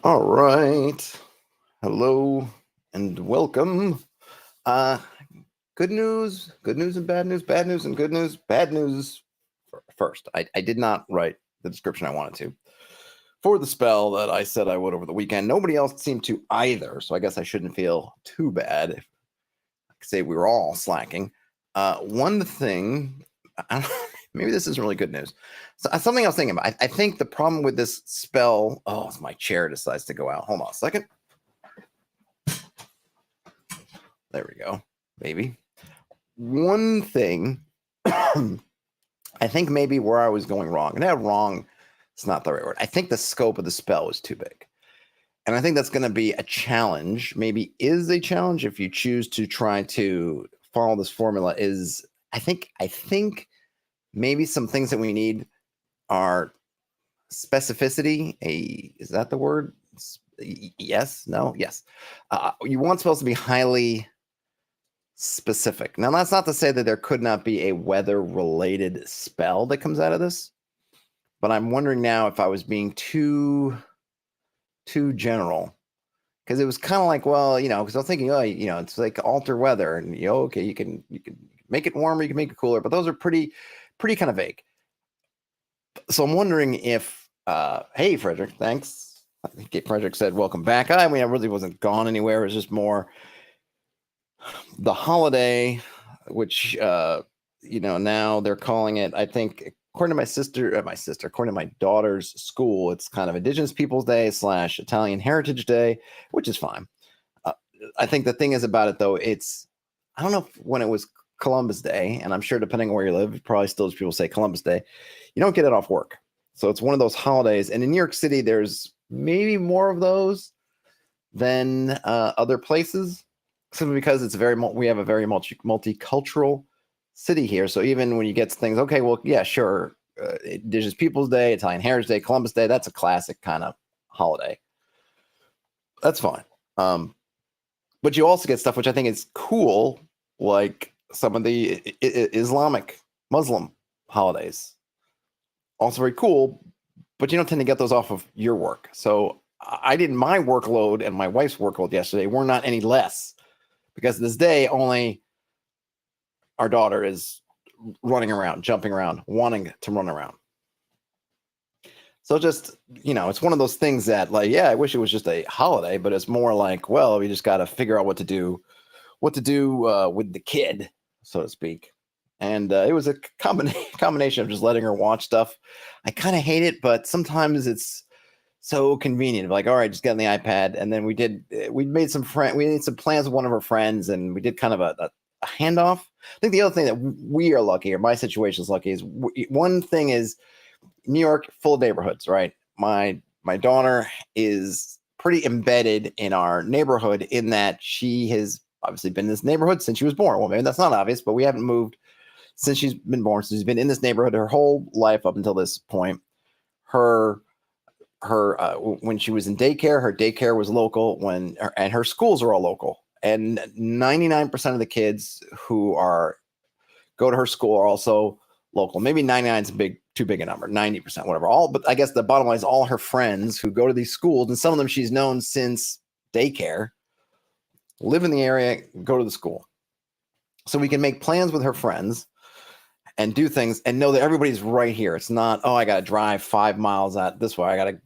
All right. Hello and welcome. Uh Good news, and bad news, bad news and good news. Bad news first. I did not write the description I wanted to for the spell that I said I would over the weekend. Nobody else seemed to either, so I guess I shouldn't feel too bad if I could say we were all slacking. One thing, I don't, maybe this isn't really good news. So, something I was thinking about. I think the problem with this spell. Oh, my chair decides to go out. Hold on a second. There we go, baby. One thing, I think maybe where I was going wrong, and wrong, it's not the right word. I think the scope of the spell was too big. And I think that's going to be a challenge, maybe is a challenge if you choose to try to follow this formula is, I think maybe some things that we need are specificity. Is that the word? Yes, no, yes. You want spells to be highly specific. Now, that's not to say that there could not be a weather-related spell that comes out of this, but I'm wondering now if I was being too general, because it was kind of like, well, because I was thinking, it's like alter weather, and okay, you can make it warmer, you can make it cooler, but those are pretty kind of vague. So I'm wondering if, hey, Frederick, thanks. I think Frederick said, welcome back. I really wasn't gone anywhere. It was just more the holiday, which, now they're calling it, I think, according to my sister, according to my daughter's school, it's kind of Indigenous Peoples Day / Italian Heritage Day, which is fine. I think the thing is about it, though, I don't know when it was Columbus Day, and I'm sure depending on where you live, probably still people say Columbus Day, you don't get it off work. So it's one of those holidays. And in New York City, there's maybe more of those than other places, simply because we have a very multicultural city here. So even when you get things, okay, well, yeah, sure, Indigenous Peoples Day, Italian Heritage Day, Columbus Day, that's a classic kind of holiday. That's fine. But you also get stuff which I think is cool, like some of the Islamic, Muslim holidays. Also very cool, but you don't tend to get those off of your work. So my workload and my wife's workload yesterday were not any less, because this day only our daughter is running around, jumping around, wanting to run around. So just, it's one of those things that, like, yeah, I wish it was just a holiday, but it's more like, well, we just got to figure out what to do with the kid, so to speak. And it was a combination of just letting her watch stuff. I kind of hate it, but sometimes it's so convenient. Like, all right, just get on the iPad. And then we made some plans with one of her friends, and we did kind of a handoff. I think the other thing that we are lucky, or my situation is lucky, is one thing is New York, full of neighborhoods, right? My daughter is pretty embedded in our neighborhood in that she has obviously been in this neighborhood since she was born. Well, maybe that's not obvious, but we haven't moved since she's been born. So she's been in this neighborhood her whole life up until this point. Her when she was in daycare, her daycare was local, and her schools are all local. And 99% of the kids who go to her school are also local. Maybe 99 is too big a number, 90%, whatever. But I guess the bottom line is all her friends who go to these schools, and some of them she's known since daycare, live in the area, go to the school. So we can make plans with her friends and do things and know that everybody's right here. It's not, oh, I got to drive 5 miles out this way, I got to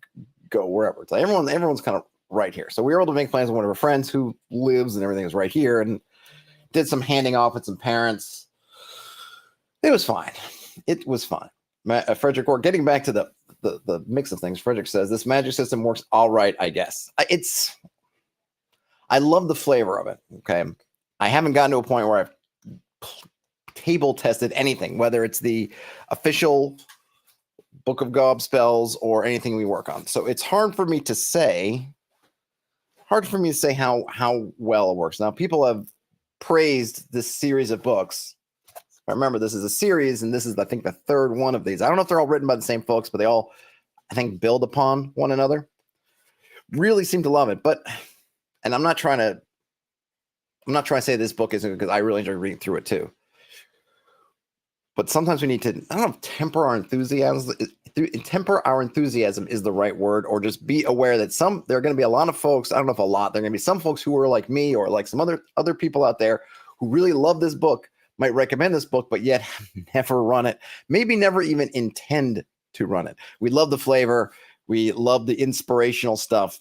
go wherever. It's like everyone's kind of right here. So we were able to make plans with one of her friends who lives, and everything is right here, and did some handing off with some parents. It was fine. Frederick, or getting back to the mix of things, Frederick says this magic system works all right, I guess. I love the flavor of it. Okay, I haven't gotten to a point where I've table tested anything, whether it's the official Book of Gaub spells or anything we work on. So it's hard for me to say how well it works. Now, people have praised this series of books. I remember this is a series, and this is, I think, the third one of these. I don't know if they're all written by the same folks, but they all, I think, build upon one another. Really seem to love it. And I'm not trying to say this book isn't, because I really enjoy reading through it too. But sometimes we need to, I don't know, temper our enthusiasm temper our enthusiasm is the right word, or just be aware that there are going to be a lot of folks. I don't know if a lot. There are going to be some folks who are like me, or like some other people out there who really love this book, might recommend this book, but yet never run it. Maybe never even intend to run it. We love the flavor. We love the inspirational stuff,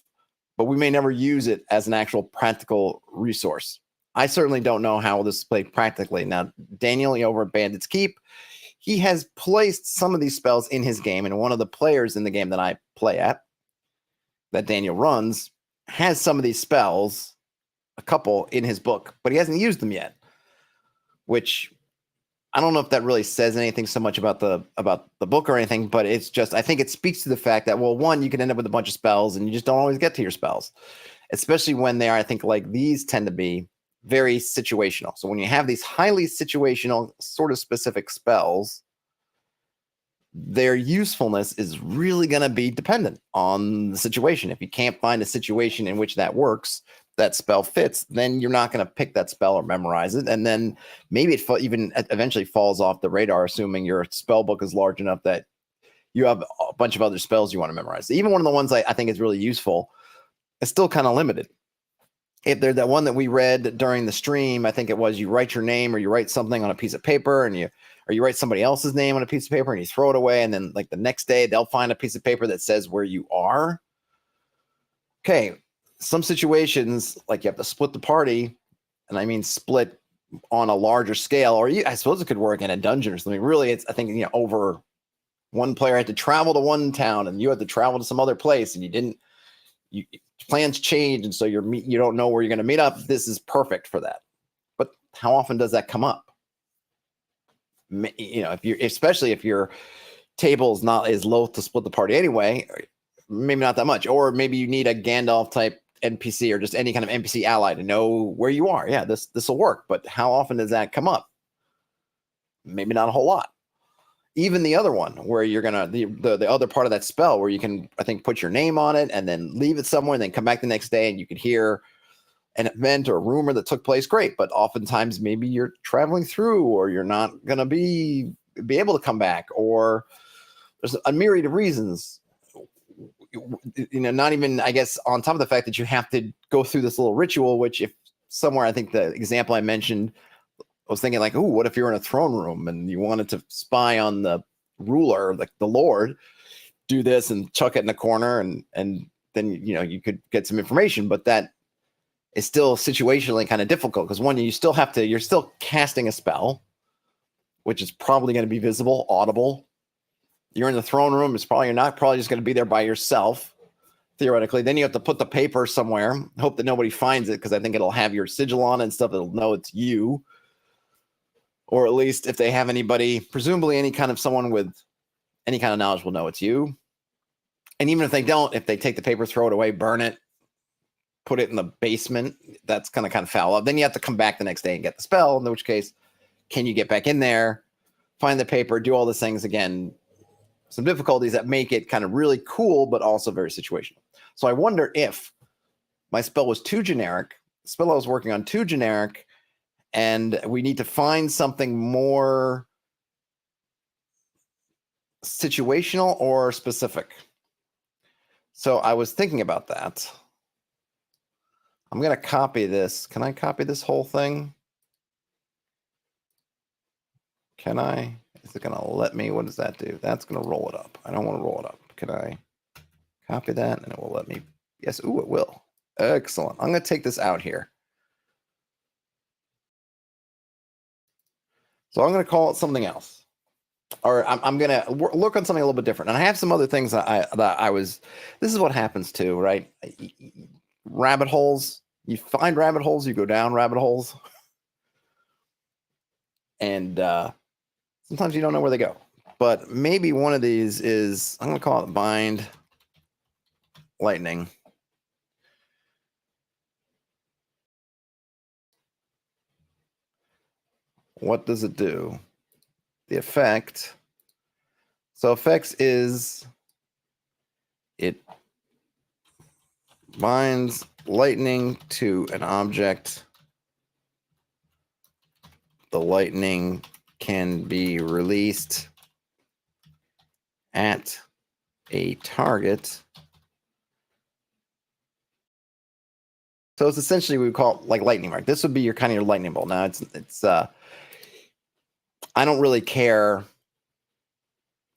but we may never use it as an actual practical resource. I certainly don't know how this is played practically. Now, Daniel over at Bandit's Keep, he has placed some of these spells in his game, and one of the players in the game that I play at, that Daniel runs, has some of these spells, a couple in his book, but he hasn't used them yet, which I don't know if that really says anything so much about the book or anything, but it's just, I think it speaks to the fact that, well, one, you can end up with a bunch of spells and you just don't always get to your spells, especially when they are, I think, like these tend to be very situational. So when you have these highly situational, sort of specific spells, their usefulness is really going to be dependent on the situation. If you can't find a situation in which that works, that spell fits, then you're not going to pick that spell or memorize it. And then maybe it even eventually falls off the radar, assuming your spell book is large enough that you have a bunch of other spells you want to memorize. Even one of the ones I think is really useful is still kind of limited. If there's that one that we read during the stream, I think it was, you write your name or you write something on a piece of paper, and you write somebody else's name on a piece of paper and you throw it away, and then like the next day they'll find a piece of paper that says where you are. Okay, some situations, like you have to split the party, and I mean split on a larger scale, or I suppose it could work in a dungeon or something. Really, it's, I think, over one player had to travel to one town and you had to travel to some other place, and plans change, and so you don't know where you're going to meet up. This is perfect for that. But how often does that come up? Especially if your table is not as loath to split the party anyway, maybe not that much. Or maybe you need a Gandalf type NPC or just any kind of NPC ally to know where you are. Yeah, this will work. But how often does that come up? Maybe not a whole lot. Even the other one where you're gonna the other part of that spell where you can, I think, put your name on it and then leave it somewhere and then come back the next day and you could hear an event or a rumor that took place. Great, but oftentimes maybe you're traveling through, or you're not gonna be able to come back, or there's a myriad of reasons. Not even, I guess, on top of the fact that you have to go through this little ritual, which, if somewhere, I think the example I mentioned, I was thinking like, oh, what if you're in a throne room and you wanted to spy on the ruler, like the Lord, do this and chuck it in the corner, and then you could get some information. But that is still situationally kind of difficult, because one, you're still casting a spell, which is probably going to be visible, audible. You're in the throne room, you're not probably just going to be there by yourself, theoretically. Then you have to put the paper somewhere, hope that nobody finds it, because I think it'll have your sigil on it and stuff that'll know it's you. Or at least if they have anybody, presumably any kind of someone with any kind of knowledge will know it's you. And even if they don't, if they take the paper, throw it away, burn it, put it in the basement, that's going to kind of foul up. Then you have to come back the next day and get the spell, in which case, can you get back in there, find the paper, do all these things again? Some difficulties that make it kind of really cool, but also very situational. So I wonder if my spell was too generic, the spell I was working on too generic, and we need to find something more situational or specific. So I was thinking about that. I'm going to copy this. Can I copy this whole thing? Can I? Is it going to let me? What does that do? That's going to roll it up. I don't want to roll it up. Can I copy that? And it will let me. Yes. Ooh, it will. Excellent. I'm going to take this out here. So I'm going to call it something else, or I'm going to look on something a little bit different. And I have some other things that I was. This is what happens too, right? Rabbit holes. You find rabbit holes. You go down rabbit holes, and sometimes you don't know where they go. But maybe one of these is, I'm going to call it bind lightning. What does it do? The effect. So effects is it binds lightning to an object. The lightning can be released at a target. So it's essentially, we would call it like lightning mark. This would be your kind of your lightning bolt. Now it's I don't really care.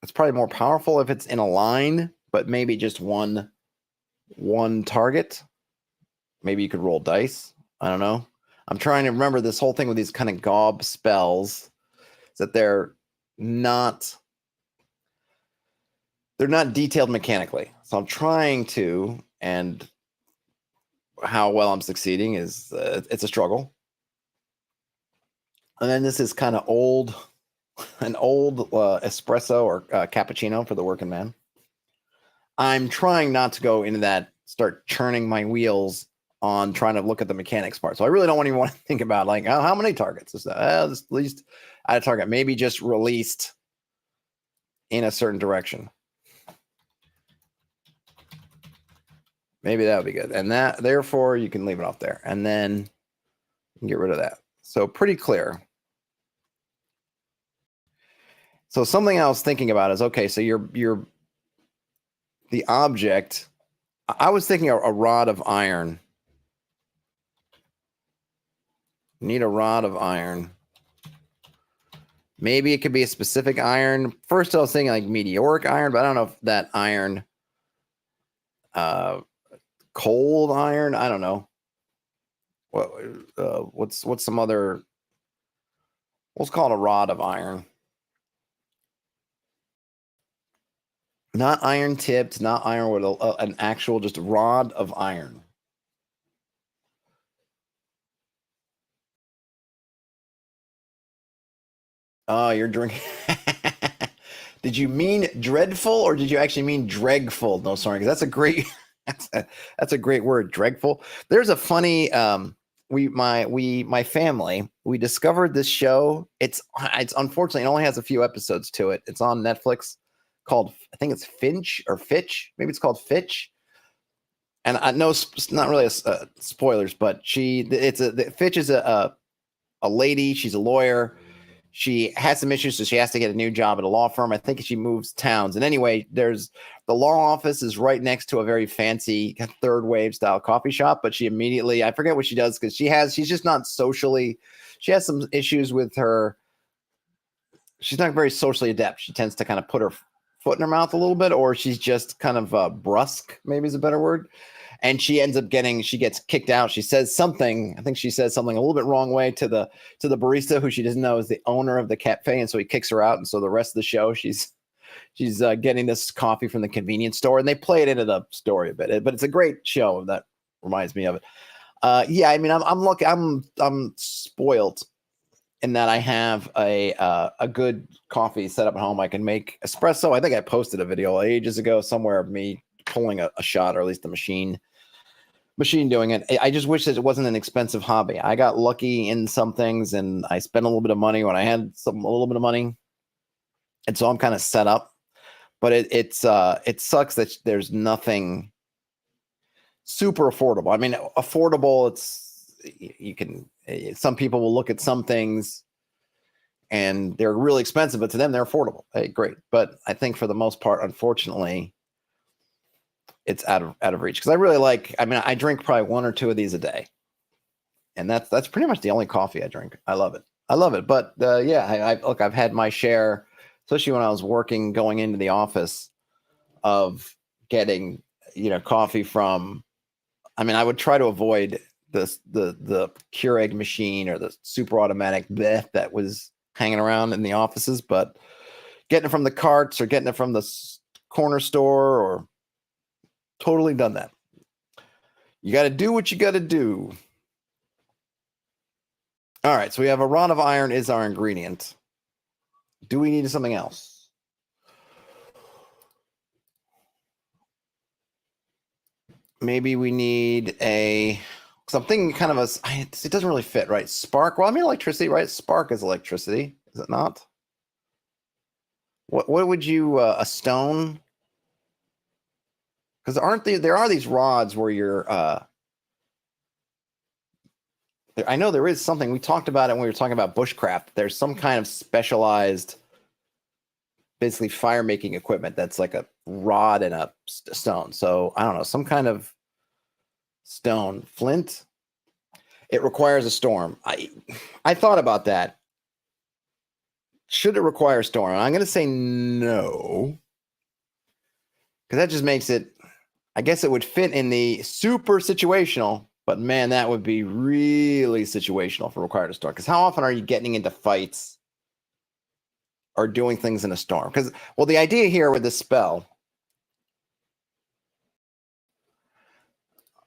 It's probably more powerful if it's in a line, but maybe just one target. Maybe you could roll dice. I don't know. I'm trying to remember this whole thing with these kind of Gaub spells, is that they're not detailed mechanically. So I'm trying to, and how well I'm succeeding is it's a struggle. And then this is kind of an old espresso or cappuccino for the working man. I'm trying not to go into that, start churning my wheels on trying to look at the mechanics part. So I really don't even want to think about like how many targets is that? At least at a target, maybe just released in a certain direction. Maybe that would be good. And that, therefore, you can leave it off there. And then you can get rid of that. So pretty clear. So something I was thinking about is, okay, so you're the object. I was thinking a rod of iron. Need a rod of iron. Maybe it could be a specific iron. First, I was thinking like meteoric iron, but I don't know if that iron, cold iron. I don't know. What's some other? Let's call it a rod of iron. Not iron tipped, not iron with an actual just rod of iron. Oh, you're drinking. Did you mean dreadful or did you actually mean dregful? No, sorry, because that's a great that's a great word, dregful. There's a funny my family, we discovered this show. It's unfortunately, it only has a few episodes to it. It's on Netflix, called, I think it's Finch or Fitch. Maybe it's called Fitch. And I know it's not really spoilers, but Fitch is a lady. She's a lawyer. She has some issues, so she has to get a new job at a law firm. I think she moves towns. And anyway, there's the law office is right next to a very fancy third wave style coffee shop. But she immediately, I forget what she does, because she's just not socially, she has some issues with her. She's not very socially adept. She tends to kind of put her foot in her mouth a little bit, or she's just kind of brusque, maybe is a better word. And she ends up she gets kicked out. She says something, I think she says something a little bit wrong way to the barista, who she doesn't know is the owner of the cafe. And so he kicks her out. And so the rest of the show, she's getting this coffee from the convenience store, and they play it into the story a bit, but it's a great show. That reminds me of it. Yeah. I mean, I'm spoiled in that I have a good coffee set up at home. I can make espresso. I think I posted a video ages ago somewhere of me pulling a shot, or at least the machine doing it. I just wish that it wasn't an expensive hobby. I got lucky in some things, and I spent a little bit of money when I had a little bit of money, and so I'm kind of set up. But it sucks that there's nothing super affordable. I mean, affordable. Some people will look at some things and they're really expensive, but to them they're affordable. Hey, great. But I think for the most part, unfortunately, it's out of reach. Because I drink probably one or two of these a day, and that's pretty much the only coffee I drink. I love it. But yeah, I've had my share, especially when I was working, going into the office, of getting coffee from. I mean, I would try to avoid the Keurig machine or the super automatic that was hanging around in the offices, but getting it from the carts or getting it from the corner store, or totally done that. You got to do what you got to do. All right, so we have a rod of iron is our ingredient. Do we need something else? Maybe we need something kind of it doesn't really fit, right? Spark. Well, I mean, electricity, right? Spark is electricity, is it not? What would you, a stone? Because there are these rods where you're, I know there is something, we talked about it when we were talking about bushcraft. There's some kind of specialized, basically fire making equipment that's like rod and a stone. So I don't know, some kind of stone. Flint. It requires a storm. I thought about that. Should it require a storm? I'm going to say no. Because that just makes it, I guess it would fit in the super situational, but man, that would be really situational for required a storm. Because how often are you getting into fights or doing things in a storm? Because, well, the idea here with this spell,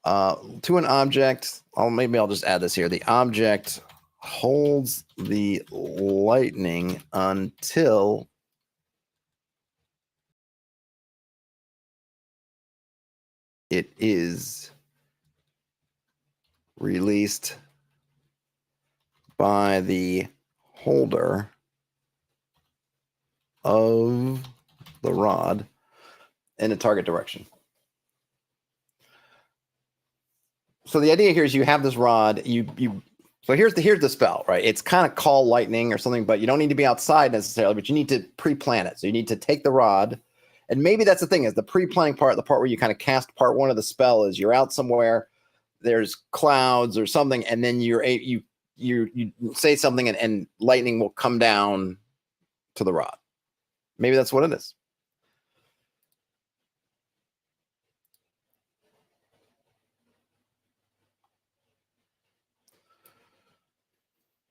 to an object, maybe I'll just add this here. The object holds the lightning until it is released by the holder of the rod in a target direction. So the idea here is you have this rod, so here's the spell, right? It's kind of call lightning or something, but you don't need to be outside necessarily, but you need to pre-plan it. So you need to take the rod, and maybe that's the thing, is the pre-planning part, the part where you kind of cast part one of the spell is you're out somewhere, there's clouds or something, and then you say something and lightning will come down to the rod. Maybe that's what it is.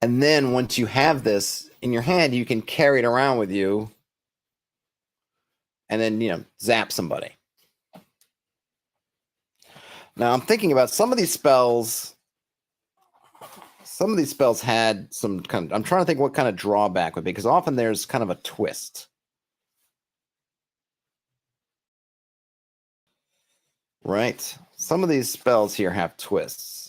And then once you have this in your hand, you can carry it around with you and then, zap somebody. Now I'm thinking about some of these spells had some kind of, I'm trying to think what kind of drawback would be, because often there's kind of a twist. Right? Some of these spells here have twists.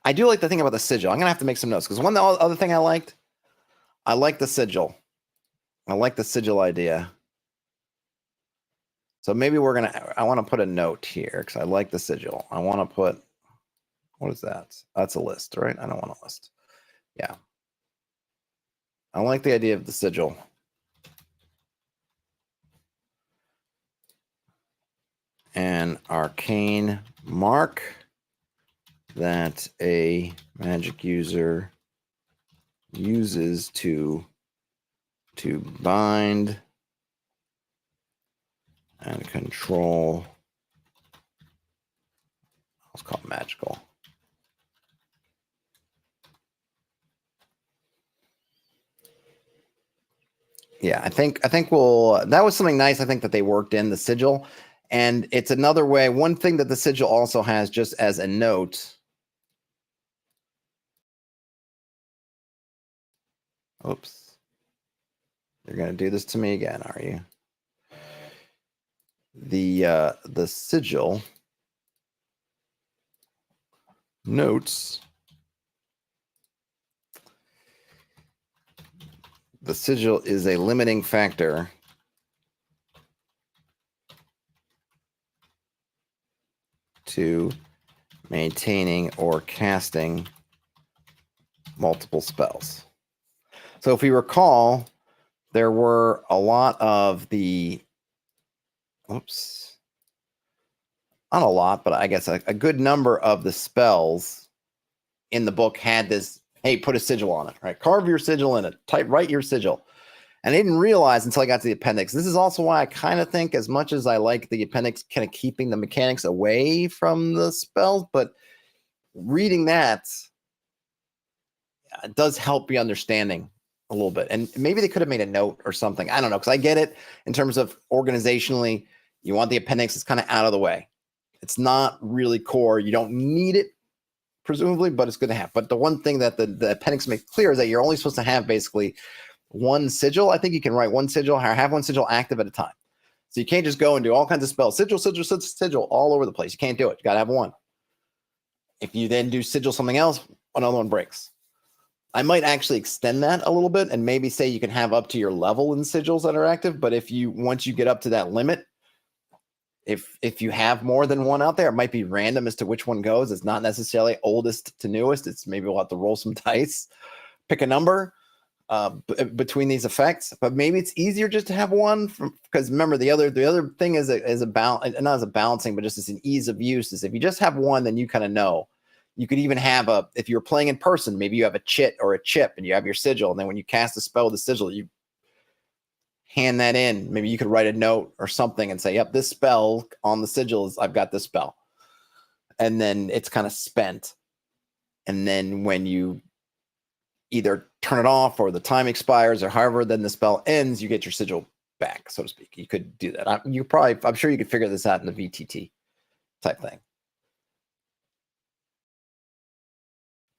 I do like the thing about the sigil. I'm going to have to make some notes, because one other thing I like the sigil. I like the sigil idea. So maybe I want to put a note here, because I like the sigil. I want to put, what is that? That's a list, right? I don't want a list. Yeah. I like the idea of the sigil. An arcane mark that a magic user uses to bind and control. Let's call it magical. Yeah, I think that was something nice. I think that they worked in the sigil, and it's another way. One thing that the sigil also has, just as a note. Oops. You're going to do this to me again, are you? The sigil notes. The sigil is a limiting factor to maintaining or casting multiple spells. So if you recall, there were a lot of the, not a lot, but I guess a good number of the spells in the book had this, hey, put a sigil on it, right? Carve your sigil in it, write your sigil. And I didn't realize until I got to the appendix. This is also why I kind of think, as much as I like the appendix kind of keeping the mechanics away from the spells, but reading that does help you understanding a little bit. And maybe they could have made a note or something. I don't know, because I get it in terms of organizationally, you want the appendix, it's kind of out of the way. It's not really core. You don't need it, presumably, but it's good to have. But the one thing that the appendix makes clear is that you're only supposed to have basically one sigil. I think you can write one sigil or have one sigil active at a time. So you can't just go and do all kinds of spells. Sigil all over the place. You can't do it. You got to have one. If you then do sigil something else, another one breaks. I might actually extend that a little bit and maybe say you can have up to your level in sigils that are active. But once you get up to that limit, if you have more than one out there, it might be random as to which one goes. It's not necessarily oldest to newest. It's maybe we'll have to roll some dice, pick a number between these effects. But maybe it's easier just to have one, because remember the other thing is a balance, not as a balancing, but just as an ease of use. Is if you just have one, then you kind of know. You could even have if you're playing in person, maybe you have a chit or a chip, and you have your sigil, and then when you cast a spell with the sigil, you hand that in. Maybe you could write a note or something and say, yep, this spell on the sigil is, I've got this spell. And then it's kind of spent. And then when you either turn it off or the time expires or however, then the spell ends, you get your sigil back, so to speak. You could do that. I'm sure you could figure this out in the VTT type thing.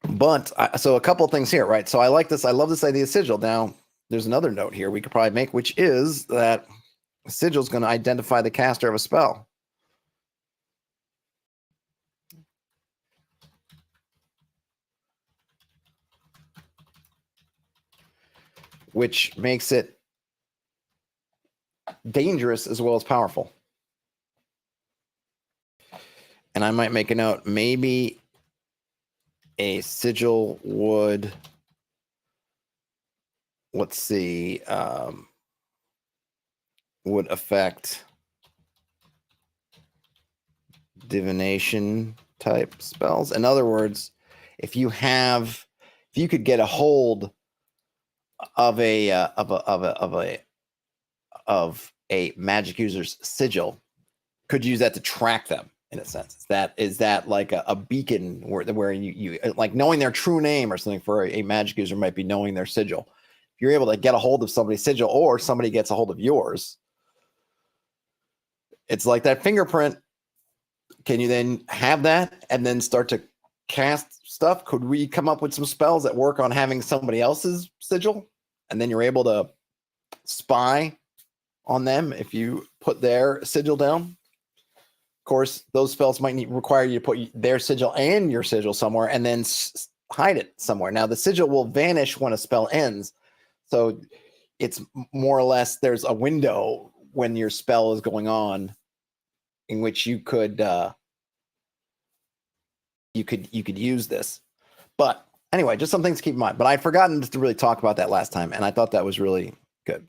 But so a couple of things here, right? So I like this. I love this idea of sigil. Now, there's another note here we could probably make, which is that sigil is going to identify the caster of a spell. Which makes it dangerous as well as powerful. And I might make a note, maybe a sigil would, let's see, would affect divination type spells. In other words, if you could get a hold of a magic user's sigil, could use that to track them in a sense. Is that like a beacon where you like knowing their true name or something for a magic user might be knowing their sigil. If you're able to get a hold of somebody's sigil or somebody gets a hold of yours, it's like that fingerprint. Can you then have that and then start to cast stuff? Could we come up with some spells that work on having somebody else's sigil? And then you're able to spy on them if you put their sigil down. Of course, those spells might require you to put their sigil and your sigil somewhere and then hide it somewhere. Now, the sigil will vanish when a spell ends. So it's more or less there's a window when your spell is going on in which you could use this. But anyway, just some things to keep in mind. But I'd forgotten to really talk about that last time, and I thought that was really good.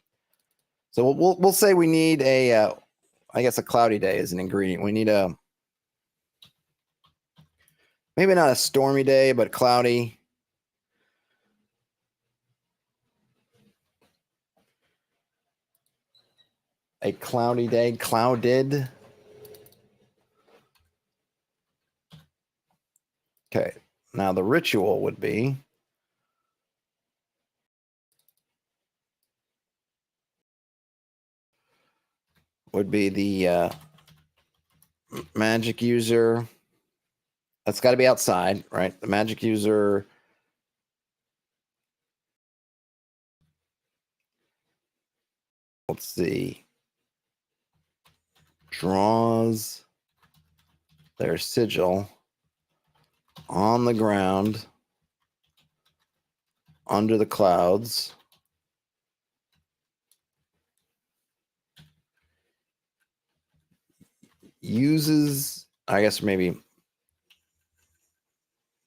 So we'll say we need I guess a cloudy day is an ingredient. We need maybe not a stormy day, but cloudy. A cloudy day, clouded. Okay, now the ritual would be the magic user. That's got to be outside, right? The magic user let's see, draws their sigil on the ground under the clouds. Uses, I guess maybe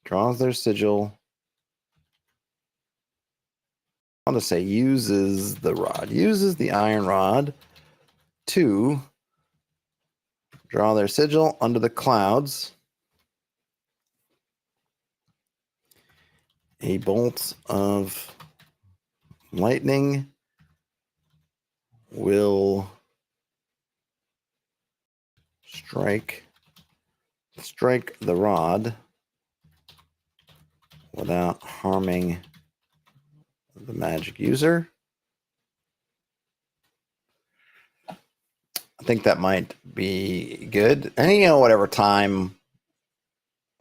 draws their sigil. I'll just say uses the rod, uses the iron rod to draw their sigil under the clouds. A bolt of lightning will strike the rod without harming the magic user. I think that might be good. And whatever time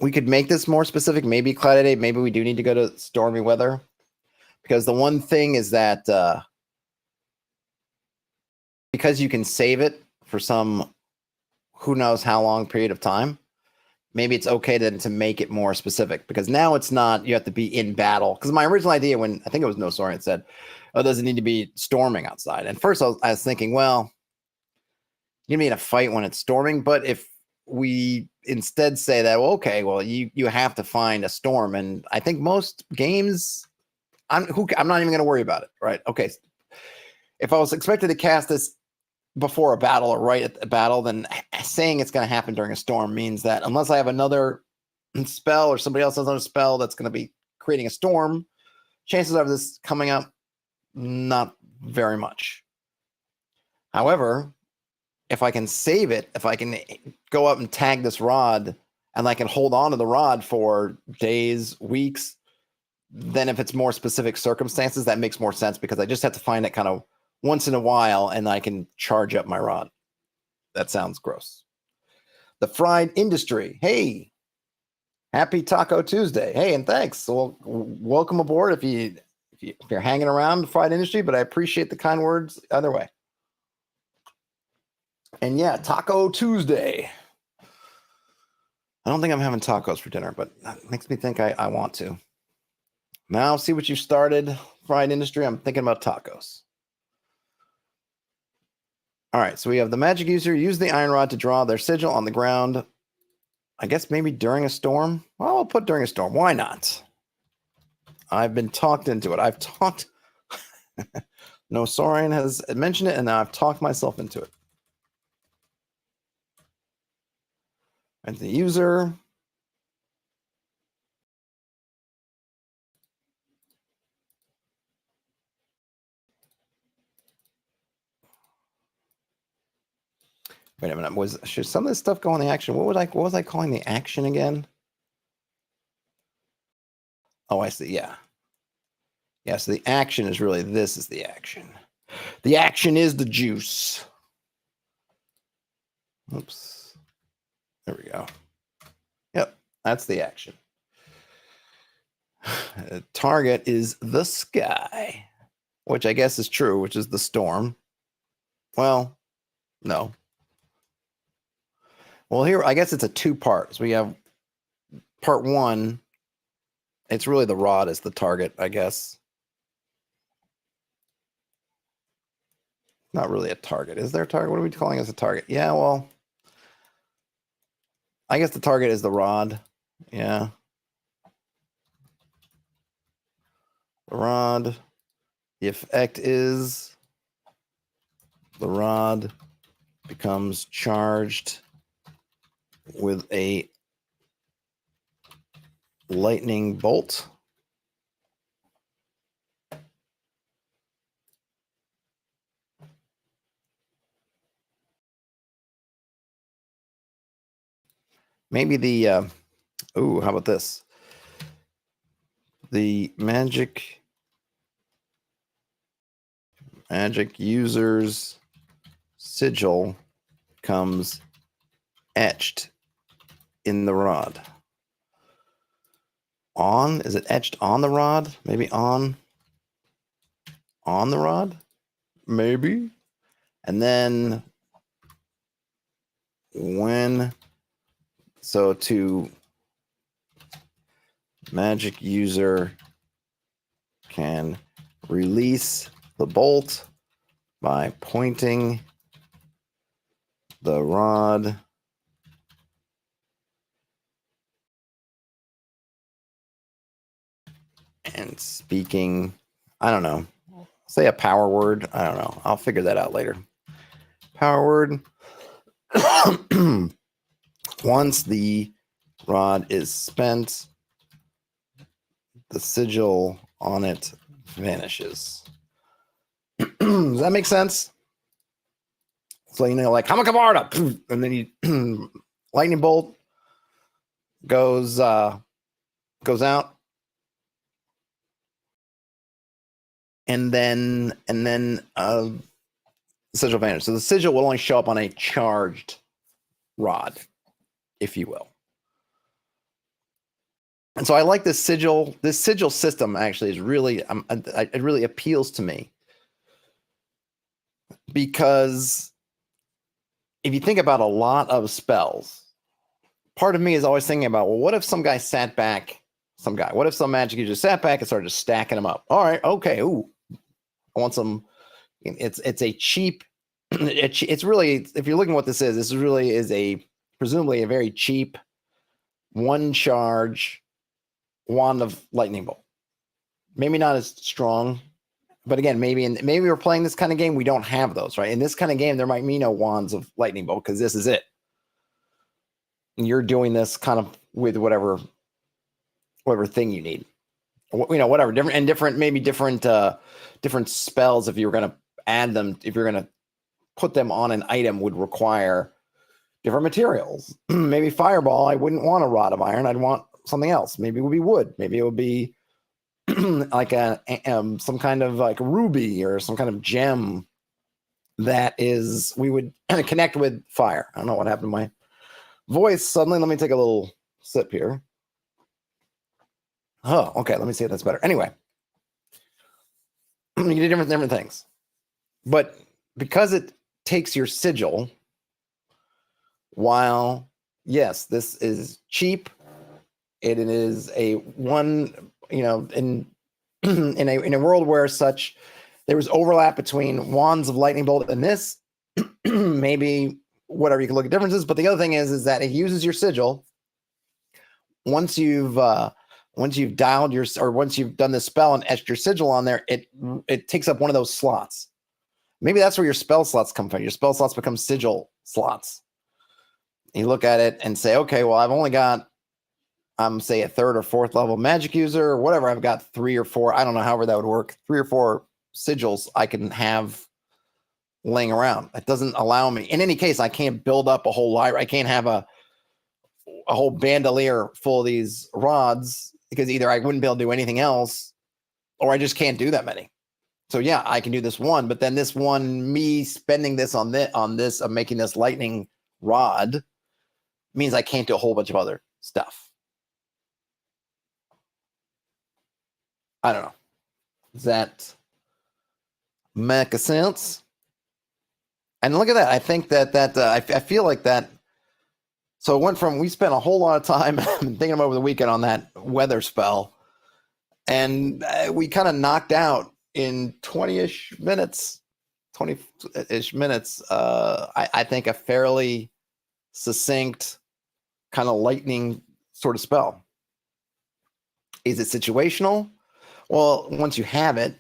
we could make this more specific, maybe cloudy day, maybe we do need to go to stormy weather. Because the one thing is that because you can save it for some who knows how long period of time, maybe it's okay to make it more specific, because now it's not, you have to be in battle. Because my original idea, when I think it was No Sorian said, oh, does it need to be storming outside? And first I was thinking, well, be in a fight when it's storming. But if we instead say that, well, okay, well, you have to find a storm, and I think most games, I'm not even going to worry about it, right? Okay, if I was expected to cast this before a battle or right at the battle, then saying it's going to happen during a storm means that unless I have another spell or somebody else has another spell that's going to be creating a storm, chances of this coming up, not very much. However, if I can save it, if I can go up and tag this rod and I can hold on to the rod for days, weeks, then if it's more specific circumstances, that makes more sense because I just have to find it kind of once in a while and I can charge up my rod. That sounds gross. The Fried Industry. Hey, happy Taco Tuesday. Hey, and thanks. So welcome aboard if you're hanging around the Fried Industry, but I appreciate the kind words either way. And yeah, Taco Tuesday. I don't think I'm having tacos for dinner, but that makes me think I want to. Now, see what you started, Fried Industry. I'm thinking about tacos. All right, so we have the magic user use the iron rod to draw their sigil on the ground. I guess maybe during a storm. Well, I'll put during a storm. Why not? I've been talked into it. I've talked. No, Saurian has mentioned it, and now I've talked myself into it. And the user. Wait a minute. Should some of this stuff go on the action? What was I calling the action again? Oh, I see. Yeah. Yeah, so the action is really this is the action. The action is the juice. Oops. There we go. Yep, that's the action. Target is the sky, which I guess is true, which is the storm. Well, no. Well, here, I guess it's a two-part. So we have part one. It's really the rod is the target, I guess. Not really a target. Is there a target? What are we calling as a target? Yeah, well, I guess the target is the rod. Yeah. The rod. The effect is the rod becomes charged with a lightning bolt. Maybe the, how about this? The magic user's sigil comes etched in the rod. On? Is it etched on the rod? Maybe on the rod? Maybe. And then to magic user can release the bolt by pointing the rod and speaking, I don't know, say a power word. I don't know. I'll figure that out later. Power word. Once the rod is spent, the sigil on it vanishes. Does that make sense? So, like Hamakabarda, and then you lightning bolt goes out, and then the sigil vanishes. So the sigil will only show up on a charged rod, if you will. And so I like this sigil. This sigil system actually is really, it really appeals to me because if you think about a lot of spells, part of me is always thinking about, well, what if some guy sat back, what if some magic user sat back and started just stacking them up? All right, okay, ooh, I want some. It's a cheap it's really, if you're looking at what this is really is presumably a very cheap 1 charge wand of lightning bolt. Maybe not as strong, but again, maybe we're playing this kind of game, we don't have those, right? In this kind of game, there might be no wands of lightning bolt because this is it. And you're doing this kind of with whatever thing you need. Whatever, different spells, if you were going to add them, if you're going to put them on an item, would require different materials. Maybe fireball, I wouldn't want a rod of iron, I'd want something else. Maybe it would be wood, maybe it would be like some kind of like ruby or some kind of gem that is, we would connect with fire. I don't know what happened to my voice suddenly. Let me take a little sip here. Oh, okay. Let me see if that's better. Anyway, you can do different things, but because it takes your sigil, while yes, this is cheap, it is a one, in a world where there was overlap between wands of lightning bolt and this, maybe whatever, you can look at differences. But the other thing is that it uses your sigil. Once you've dialed once you've done the spell and etched your sigil on there, it takes up one of those slots. Maybe that's where your spell slots come from. Your spell slots become sigil slots. You look at it and say, okay, well, I've only got, say, a 3rd or 4th level magic user or whatever. I've got 3 or 4, I don't know, however that would work, 3 or 4 sigils I can have laying around. It doesn't allow me. In any case, I can't build up a whole library. I can't have a whole bandolier full of these rods, because either I wouldn't be able to do anything else, or I just can't do that many. So yeah, I can do this one, but then this one, me spending this on this, of making this lightning rod, means I can't do a whole bunch of other stuff. I don't know. Does that make a sense? And look at that. I think that I feel like that. So it went from, we spent a whole lot of time thinking about over the weekend on that weather spell, and we kind of knocked out in 20-ish minutes, I think a fairly succinct kind of lightning sort of spell. Is it situational? Well, once you have it,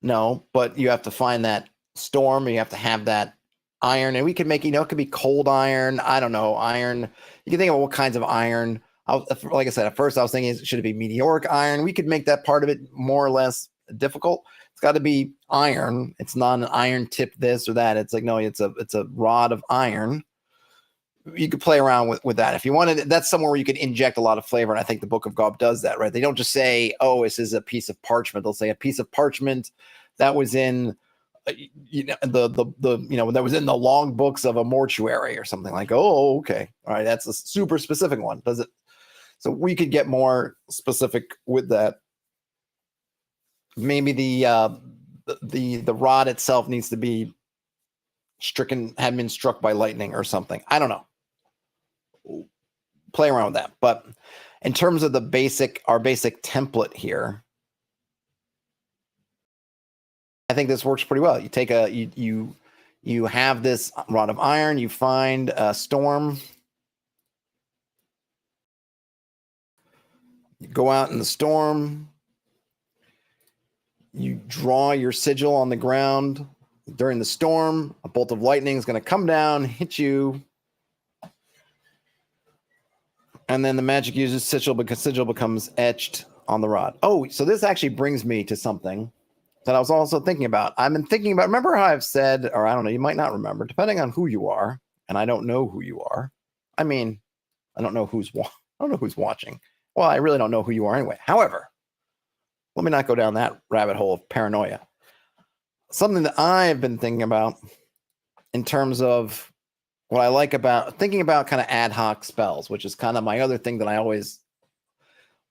no, but you have to find that storm, you have to have that iron, and we could make, it could be cold iron, I don't know, iron. You can think of what kinds of iron. Like I said, at first I was thinking, should it be meteoric iron? We could make that part of it more or less difficult. It's got to be iron. It's not an iron tip this or that. It's like, no, it's a rod of iron. You could play around with that if you wanted. That's somewhere where you could inject a lot of flavor, and I think the Book of Gaub does that, right? They don't just say, oh, this is a piece of parchment. They'll say a piece of parchment that was in that was in the long books of a mortuary or something, like, oh, okay, all right, that's a super specific one. Does it? So we could get more specific with that. Maybe the rod itself needs to be had been struck by lightning or something. I don't know. Play around with that. But in terms of our basic template here, I think this works pretty well. You take you have this rod of iron, you find a storm, you go out in the storm, you draw your sigil on the ground. During the storm, a bolt of lightning is going to come down, hit you, and then the magic user's sigil becomes etched on the rod. Oh, so this actually brings me to something that I was also thinking about. I've been thinking about, remember how I've said, or I don't know, you might not remember, depending on who you are, and I don't know who you are. I mean, I don't know who's watching. Well, I really don't know who you are anyway. However, let me not go down that rabbit hole of paranoia. Something that I've been thinking about in terms of what I like about thinking about kind of ad hoc spells, which is kind of my other thing that I always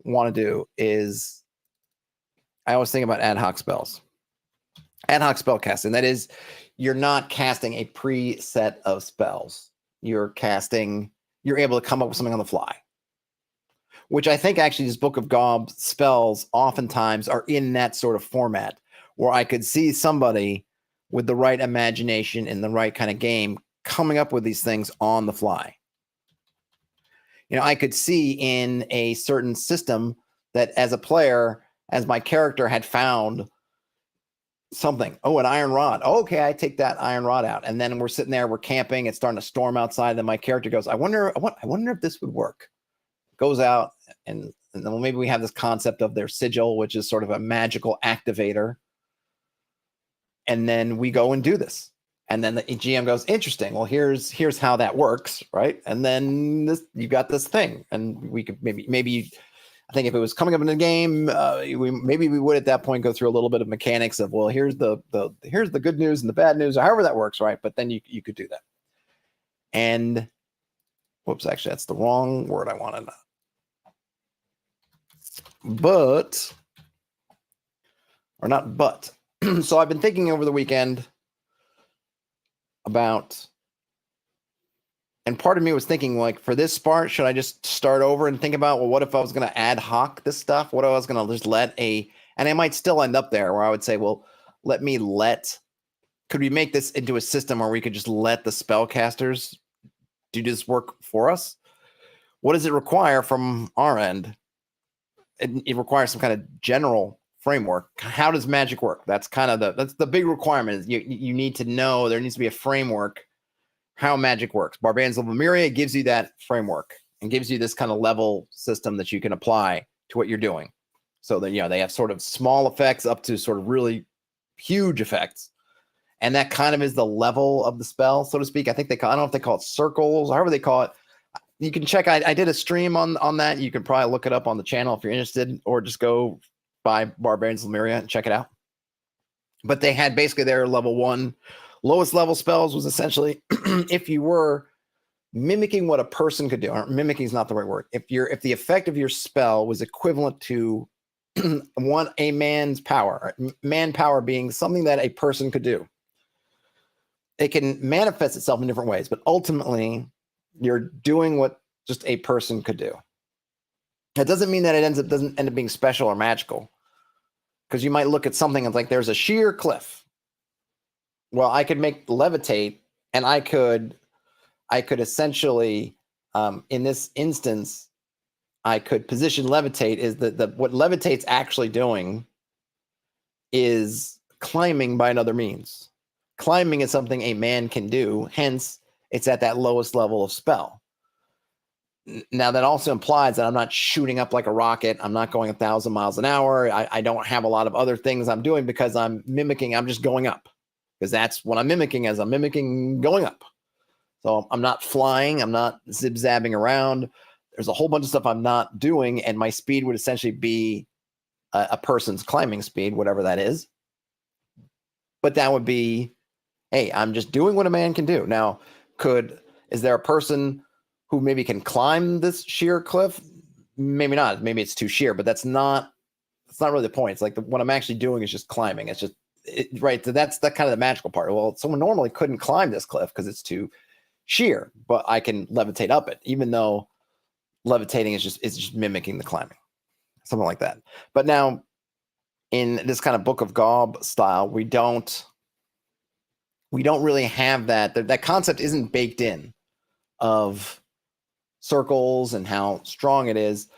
want to do, is I always think about ad hoc spells. Ad hoc spell casting. That is, you're not casting a preset of spells. You're able to come up with something on the fly. Which I think actually this Book of Gaub spells oftentimes are in that sort of format, where I could see somebody with the right imagination and the right kind of game, coming up with these things on the fly. You know, I could see in a certain system that as a player, as my character had found something, oh, an iron rod. Oh, okay, I take that iron rod out. And then we're sitting there, we're camping, it's starting to storm outside. Then my character goes, I wonder if this would work. Goes out, and then maybe we have this concept of their sigil, which is sort of a magical activator. And then we go and do this. And then the GM goes, interesting. Well, here's how that works, right? And then you got this thing, and we could maybe. I think if it was coming up in the game, we would at that point go through a little bit of mechanics of, well, here's the good news and the bad news, or however that works, right? But then you could do that. And whoops, actually, that's the wrong word I wanted. But, or not but. So I've been thinking over the weekend about, and part of me was thinking, like, for this part, should I just start over and think about, well, what if I was going to ad hoc this stuff? What if I was going to just and I might still end up there where I would say, well, could we make this into a system where we could just let the spellcasters do this work for us? What does it require from our end? It requires some kind of general framework. How does magic work? That's kind of that's the big requirement. You need to know, there needs to be a framework how magic works. Barbarians of Lemuria gives you that framework and gives you this kind of level system that you can apply to what you're doing. So that, they have sort of small effects up to sort of really huge effects. And that kind of is the level of the spell, so to speak. I think I don't know if they call it circles, however they call it. You can check. I did a stream on that. You can probably look it up on the channel if you're interested, or just go by Barbarians of Lemuria and check it out. But they had basically their level 1 lowest level spells was essentially if you were mimicking what a person could do, or mimicking is not the right word. If the effect of your spell was equivalent to a man's power, manpower being something that a person could do. It can manifest itself in different ways, but ultimately you're doing what just a person could do. That doesn't mean that it doesn't end up being special or magical. Because you might look at something and like, there's a sheer cliff. Well, I could make levitate, and I could essentially, in this instance, I could position levitate is that what levitate's actually doing is climbing by another means. Climbing is something a man can do, hence it's at that lowest level of spell. Now, that also implies that I'm not shooting up like a rocket. I'm not going 1,000 miles an hour. I don't have a lot of other things I'm doing because I'm just going up. Because that's what I'm mimicking, as I'm mimicking going up. So I'm not flying. I'm not zip-zabbing around. There's a whole bunch of stuff I'm not doing, and my speed would essentially be a person's climbing speed, whatever that is. But that would be, hey, I'm just doing what a man can do. Now, is there a person who maybe can climb this sheer cliff? Maybe not. Maybe it's too sheer, but that's not really the point. It's like what I'm actually doing is just climbing. It's just, right. So that's kind of the magical part. Well, someone normally couldn't climb this cliff because it's too sheer, but I can levitate up it, even though levitating is just mimicking the climbing, something like that. But now in this kind of Book of Gaub style, we don't really have that. That concept isn't baked in of circles and how strong it is,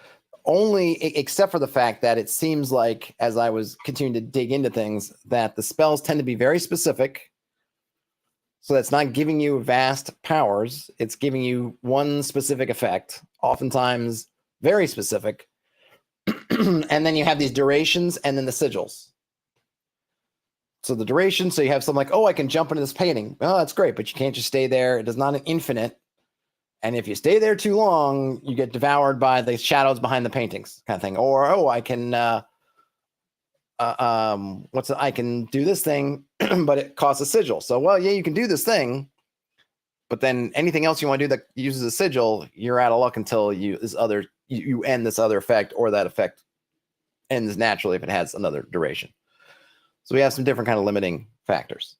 only except for the fact that it seems like, as I was continuing to dig into things, that the spells tend to be very specific. So that's not giving you vast powers. It's giving you one specific effect, oftentimes very specific. And then you have these durations and then the sigils. So the duration, so you have something like, oh, I can jump into this painting. Oh, that's great, but you can't just stay there. It is not an infinite. And if you stay there too long, you get devoured by the shadows behind the paintings, kind of thing. Or, oh, I can, I can do this thing, but it costs a sigil. So, well, yeah, you can do this thing, but then anything else you want to do that uses a sigil, you're out of luck until you end this other effect, or that effect ends naturally if it has another duration. So we have some different kind of limiting factors.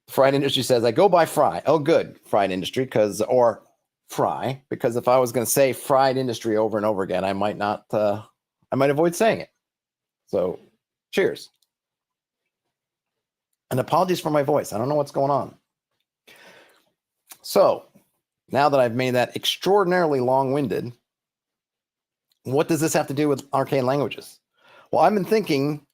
Fried Industry says, I go by Fry. Oh, good, Fried Industry, or Fry, because if I was going to say Fried Industry over and over again, I might avoid saying it. So, cheers. And apologies for my voice. I don't know what's going on. So now that I've made that extraordinarily long-winded, what does this have to do with arcane languages? Well, I've been thinking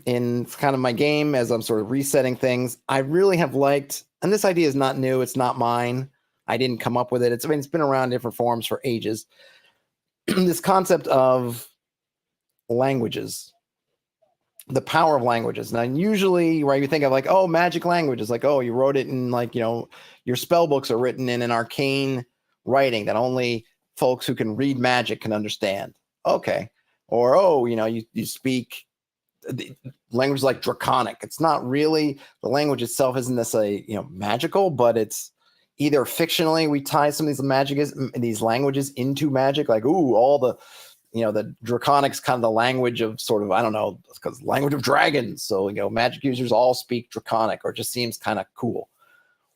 in kind of my game as I'm sort of resetting things. I really have liked, and this idea is not new. It's not mine. I didn't come up with it. It's been around in different forms for ages. This concept of languages, the power of languages. Now, usually, right, you think of like, oh, magic languages, like, oh, you wrote it in like, your spell books are written in an arcane writing that only folks who can read magic can understand. Okay. Or, oh, you speak the language like Draconic. It's not really, the language itself isn't necessarily, magical, but it's either fictionally we tie some of these languages into magic, like, ooh, all the, the Draconic's kind of the language of sort of, I don't know, because language of dragons. So, magic users all speak Draconic, or it just seems kind of cool.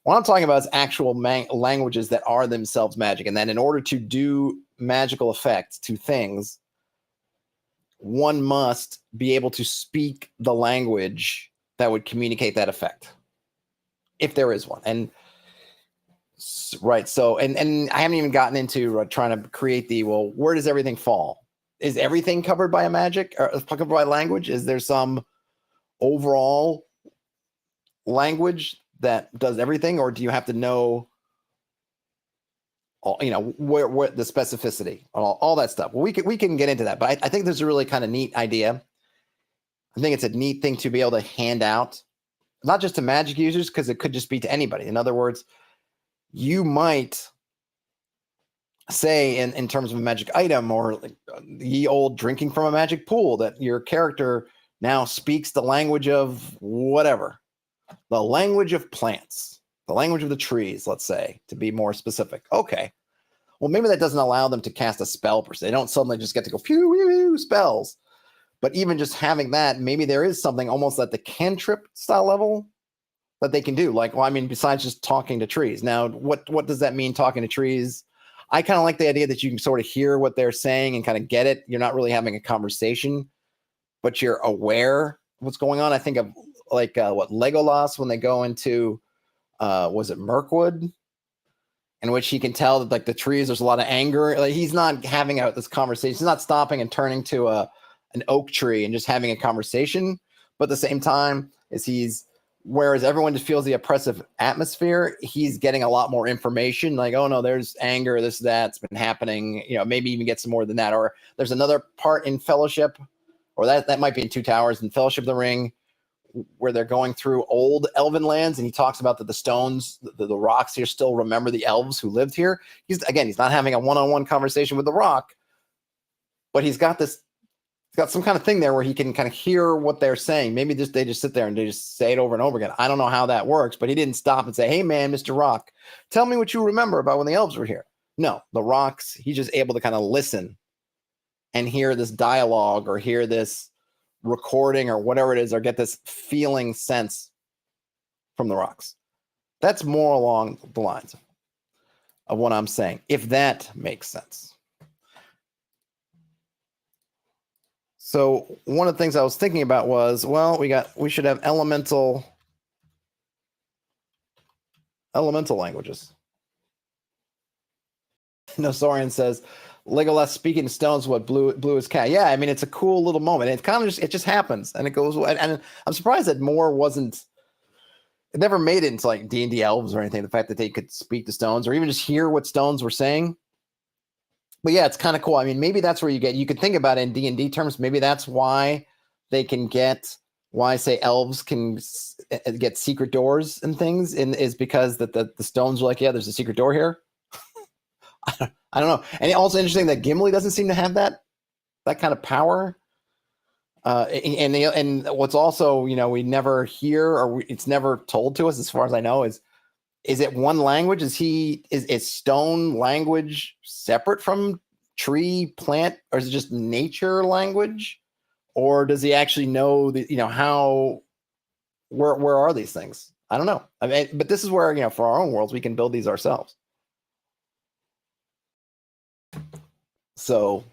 What I'm talking about is actual languages that are themselves magic. And then in order to do magical effects to things, one must be able to speak the language that would communicate that effect, if there is one. And right, so and I haven't even gotten into trying to create where does everything fall? Is everything covered by a magic or covered by language? Is there some overall language that does everything, or do you have to know where the specificity, all that stuff? Well, we can get into that, but I think there's a really kind of neat idea. I think it's a neat thing to be able to hand out, not just to magic users, because it could just be to anybody. In other words, you might say in terms of a magic item, or like the old drinking from a magic pool, that your character now speaks the language of whatever, the language of plants, the language of the trees, let's say, to be more specific. Okay. Well, maybe that doesn't allow them to cast a spell per se. They don't suddenly just get to go pew, pew, pew, spells. But even just having that, maybe there is something almost at the cantrip style level that they can do. Like, well, I mean, besides just talking to trees. Now, what does that mean, talking to trees? I kind of like the idea that you can sort of hear what they're saying and kind of get it. You're not really having a conversation, but you're aware of what's going on. I think of like Legolas when they go into, was it Mirkwood? In which he can tell that like the trees, there's a lot of anger. Like he's not having this conversation. He's not stopping and turning to an oak tree and just having a conversation. But at the same time, whereas everyone just feels the oppressive atmosphere, he's getting a lot more information. Like, oh no, there's anger, that's been happening. Maybe even get some more than that. Or there's another part in Fellowship, or that might be in Two Towers, in Fellowship of the Ring, where they're going through old elven lands, and he talks about that the stones, the rocks here still remember the elves who lived here. He's not having a one-on-one conversation with the rock, but he's got some kind of thing there where he can kind of hear what they're saying. Maybe they just sit there and they just say it over and over again. I don't know how that works, but he didn't stop and say, hey man, Mr. Rock, tell me what you remember about when the elves were here. No, the rocks, he's just able to kind of listen and hear this dialogue, or hear this recording, or whatever it is, or get this feeling sense from the rocks. That's more along the lines of what I'm saying, if that makes sense. So one of the things I was thinking about was, well, we should have elemental languages. Nosorian says, Legolas speaking to stones, what blew his cat. Yeah, I mean, it's a cool little moment. It kind of just happens, and it goes. And I'm surprised that more wasn't. It never made it into like D&D elves or anything. The fact that they could speak to stones, or even just hear what stones were saying. But yeah, it's kind of cool. I mean, maybe that's where you could think about it in D&D terms. Maybe that's why they can say elves can get secret doors and things, is because that the stones are like, yeah, there's a secret door here. I don't know. And it's also interesting that Gimli doesn't seem to have that kind of power. And what's also, we never hear, or it's never told to us, as far as I know, is it one language? Is stone language separate from tree, plant, or is it just nature language? Or does he actually know where are these things? I don't know. I mean, but this is where, for our own worlds, we can build these ourselves. So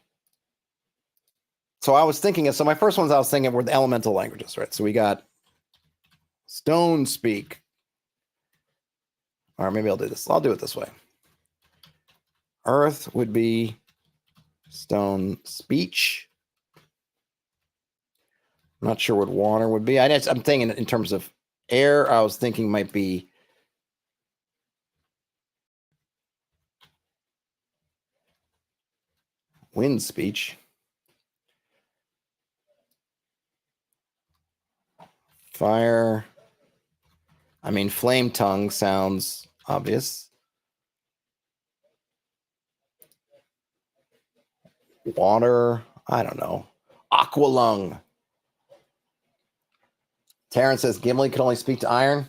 I was thinking my first ones I was thinking were the elemental languages, right? So we got Stone speak. Or maybe I'll do this. I'll do it this way. Earth would be stone speech. I'm not sure what water would be. I'm thinking in terms of air. I was thinking might be wind speech. Fire. I mean, flame tongue sounds obvious. Water. I don't know. Aqualung. Terrence says Gimli can only speak to iron.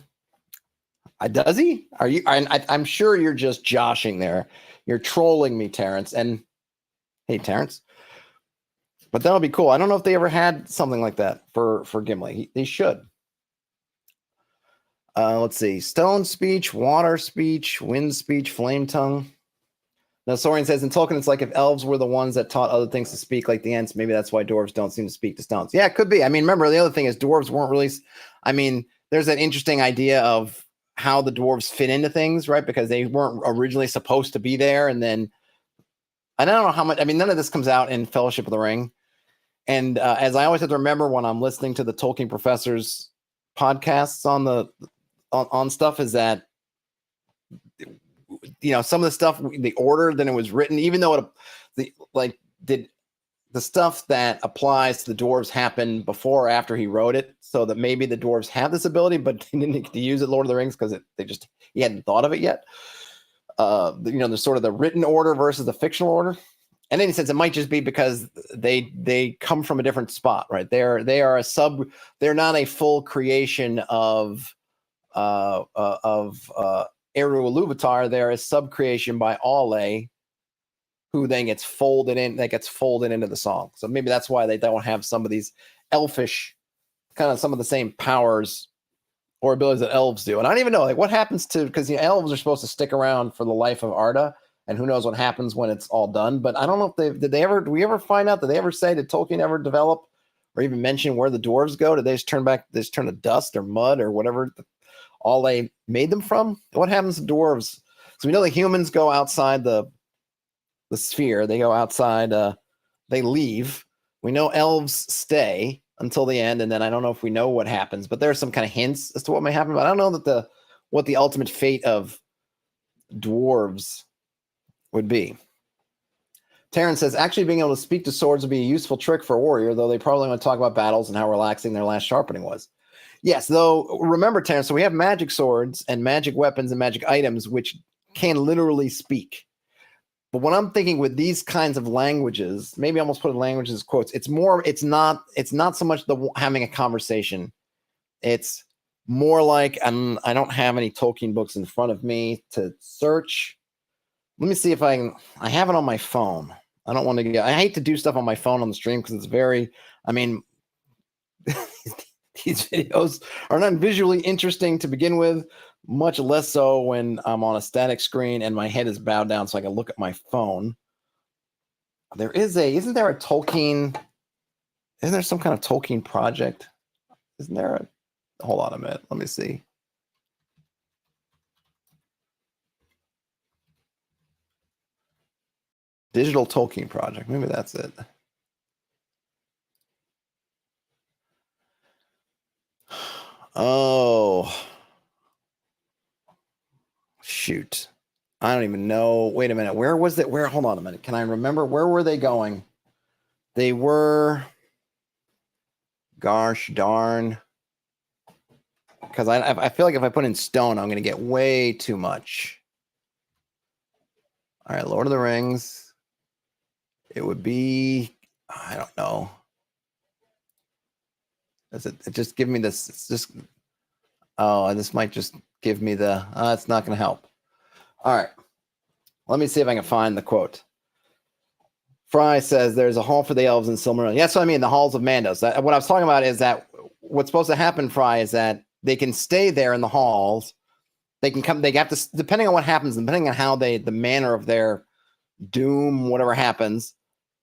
Does he? Are you? I'm sure you're just joshing there. You're trolling me, Terrence. And hey, Terrence. But that'll be cool. I don't know if they ever had something like that for Gimli. They should. Let's see. Stone speech, water speech, wind speech, flame tongue. Now, Sorian says in Tolkien, it's like if elves were the ones that taught other things to speak, like the Ents. Maybe that's why dwarves don't seem to speak to stones. Yeah, it could be. I mean, remember, the other thing is dwarves weren't really. I mean, there's that interesting idea of how the dwarves fit into things, right? Because they weren't originally supposed to be there. And then, I don't know how much. I mean, none of this comes out in Fellowship of the Ring. And as I always have to remember when I'm listening to the Tolkien professors' podcasts on stuff, is that, you know, some of the stuff, the order that it was written, even though did the stuff that applies to the dwarves happen before or after he wrote it, so that maybe the dwarves have this ability, but they didn't get to use it, Lord of the Rings, because he hadn't thought of it yet. You know, there's sort of the written order versus the fictional order. And then he says it might just be because they come from a different spot, right? They're not a full creation of Eru Iluvatar. They're a sub-creation by Aule, who then gets folded into the song. So maybe that's why they don't have some of these elfish, kind of some of the same powers or abilities that elves do. And I don't even know, like, what happens to, because elves are supposed to stick around for the life of Arda, and who knows what happens when it's all done. But I don't know if did we ever find out, did they ever say, did Tolkien ever develop or even mention where the dwarves go? Did they just turn to dust or mud or whatever all they made them from? What happens to dwarves? So we know the humans go outside the sphere. They go outside, they leave. We know elves stay until the end, and then I don't know if we know what happens, but there's some kind of hints as to what may happen. But I don't know what the ultimate fate of dwarves would be. Terrence says, actually being able to speak to swords would be a useful trick for a warrior, though they probably want to talk about battles and how relaxing their last sharpening was. Yes, though, remember, Terrence, so we have magic swords and magic weapons and magic items, which can literally speak. But what I'm thinking with these kinds of languages, maybe almost put in languages as quotes, it's not so much having a conversation. It's more like, I don't have any Tolkien books in front of me to search. Let me see if I have it on my phone. I don't want to I hate to do stuff on my phone on the stream because it's very, I mean, these videos are not visually interesting to begin with, much less so when I'm on a static screen and my head is bowed down so I can look at my phone. Isn't there some kind of Tolkien project? Hold on a minute. Let me see. Digital Tolkien project. Maybe that's it. Oh, shoot. I don't even know. Wait a minute. Where was it? Hold on a minute. Can I remember? Where were they going? They were, gosh darn. Because I feel like if I put in stone, I'm going to get way too much. All right, Lord of the Rings. It would be, I don't know. Does it just give me this? It's just, this might just give me it's not going to help. All right. Let me see if I can find the quote. Fry says there's a hall for the elves in Silmarillion. Yes, what I mean, the halls of Mandos. What I was talking about is that what's supposed to happen, Fry, is that they can stay there in the halls. They can come, they have to, depending on what happens, depending on how the manner of their doom, whatever happens,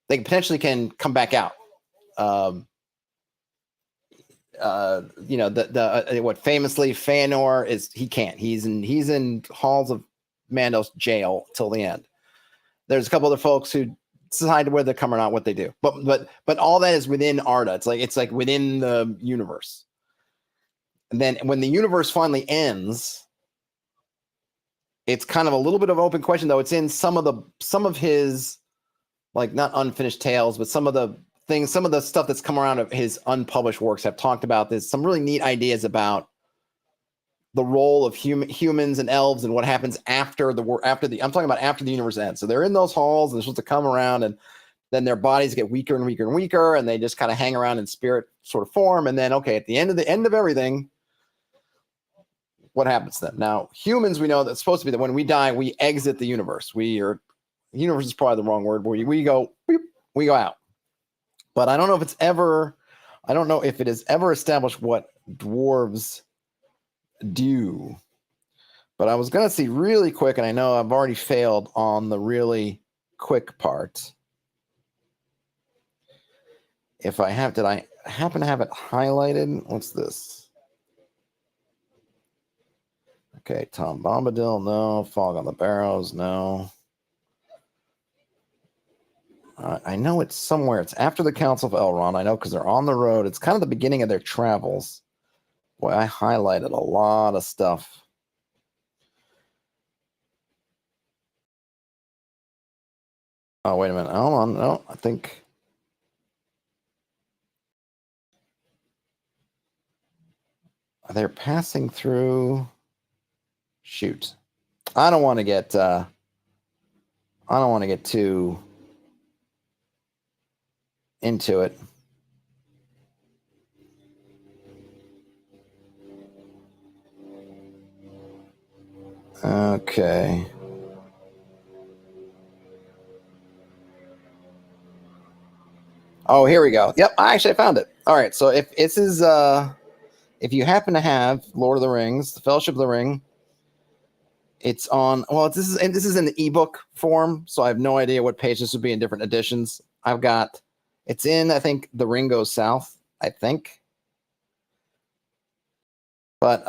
they potentially can come back out. what famously Feanor is, he can't. He's in Halls of Mandos jail till the end. There's a couple other folks who decide whether they come or not, what they do. But all that is within Arda. It's like within the universe. And then when the universe finally ends, it's kind of a little bit of an open question, though. It's in some of his, like, not unfinished tales, but some of the things, some of the stuff that's come around of his unpublished works have talked about this. Some really neat ideas about the role of humans and elves and what happens after I'm talking about after the universe ends. So they're in those halls and they're supposed to come around, and then their bodies get weaker and weaker and weaker, and they just kind of hang around in spirit sort of form. And then, okay, at the end of everything, what happens then? Now, humans, we know that's supposed to be that when we die, we exit the universe. Universe is probably the wrong word, but we go out. But I don't know if it is ever established what dwarves do. But I was going to see really quick, and I know I've already failed on the really quick part. Did I happen to have it highlighted? What's this? Okay, Tom Bombadil, no. Fog on the Barrows, no. I know it's somewhere. It's after the Council of Elrond. I know because they're on the road. It's kind of the beginning of their travels. Boy, I highlighted a lot of stuff. Oh, wait a minute. Hold on. No, I think... They're passing through... Shoot. I don't want to get too into it. Okay. Oh, here we go. Yep, I found it. All right, so if you happen to have Lord of the Rings, The Fellowship of the Ring, it's on. Well, this is in the ebook form, so I have no idea what page this would be in different editions. It's in, I think, The Ring Goes South, I think. But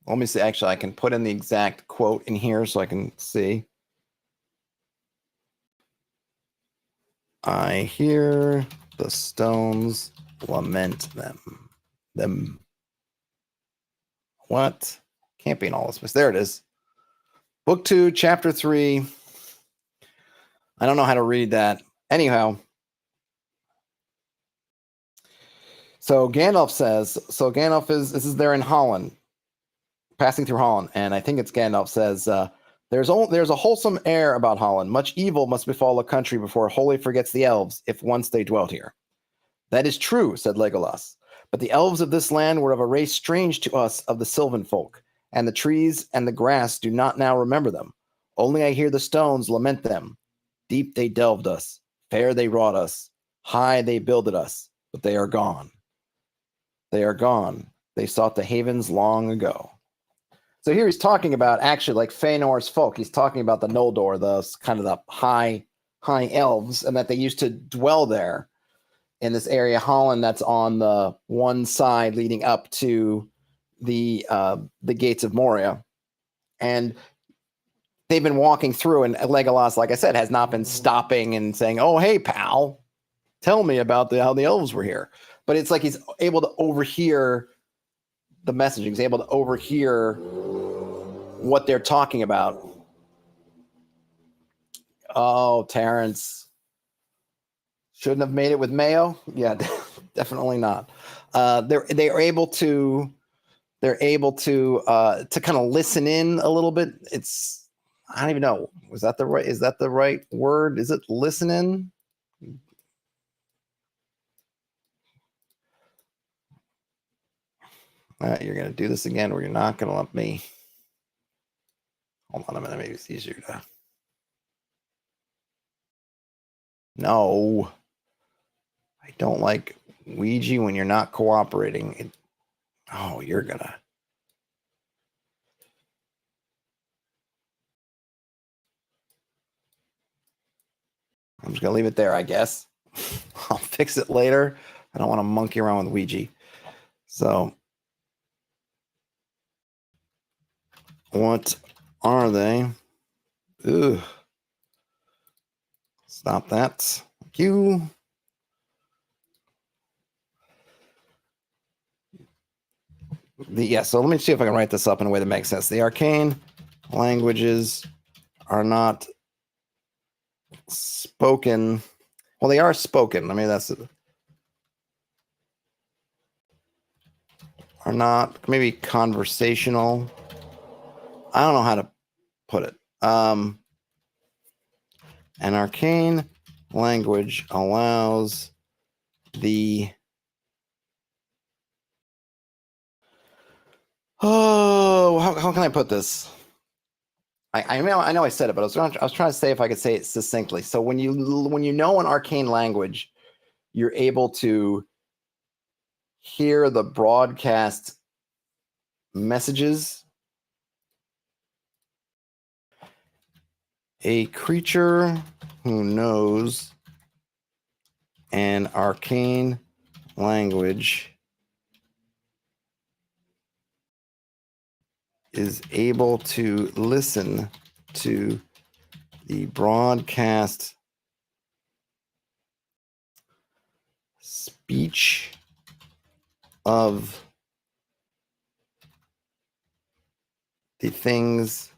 let me see. Actually, I can put in the exact quote in here so I can see. I hear the stones lament them. What? Can't be in all this place. There it is. Book 2, Chapter 3. I don't know how to read that. Anyhow. So Gandalf says, this is there in Holland, passing through Holland, and I think it's Gandalf says, there's a wholesome air about Holland. Much evil must befall a country before it wholly forgets the elves, if once they dwelt here. That is true, said Legolas. But the elves of this land were of a race strange to us of the sylvan folk, and the trees and the grass do not now remember them. Only I hear the stones lament them. Deep they delved us, fair they wrought us, high they builded us, but they are gone. They are gone. They sought the havens long ago. So here he's talking about actually like Feanor's folk. He's talking about the Noldor, the kind of the high elves, and that they used to dwell there in this area, Holland, that's on the one side leading up to the gates of Moria. And they've been walking through, and Legolas, like I said, has not been stopping and saying, "Oh, hey, pal, tell me about how the elves were here." But it's like he's able to overhear the messaging. He's able to overhear what they're talking about. Oh, Terrence. Shouldn't have made it with mayo? Yeah, definitely not. They're able to kind of listen in a little bit. I don't even know. Is that the right word? Is it listen in? You're going to do this again, or you're not going to let me. Hold on a minute. Maybe it's easier to. No. I don't like Ouija when you're not cooperating. You're going to. I'm just going to leave it there, I guess. I'll fix it later. I don't want to monkey around with Ouija. So, what are they? Ugh. Stop that. Thank you. So let me see if I can write this up in a way that makes sense. The arcane languages are not spoken. Well, they are spoken. I mean, are not maybe conversational. I don't know how to put it. An arcane language allows the how can I put this? I know I said it, but I was trying to say if I could say it succinctly. So when you know an arcane language, you're able to hear the broadcast messages. A creature who knows an arcane language is able to listen to the broadcast speech of the things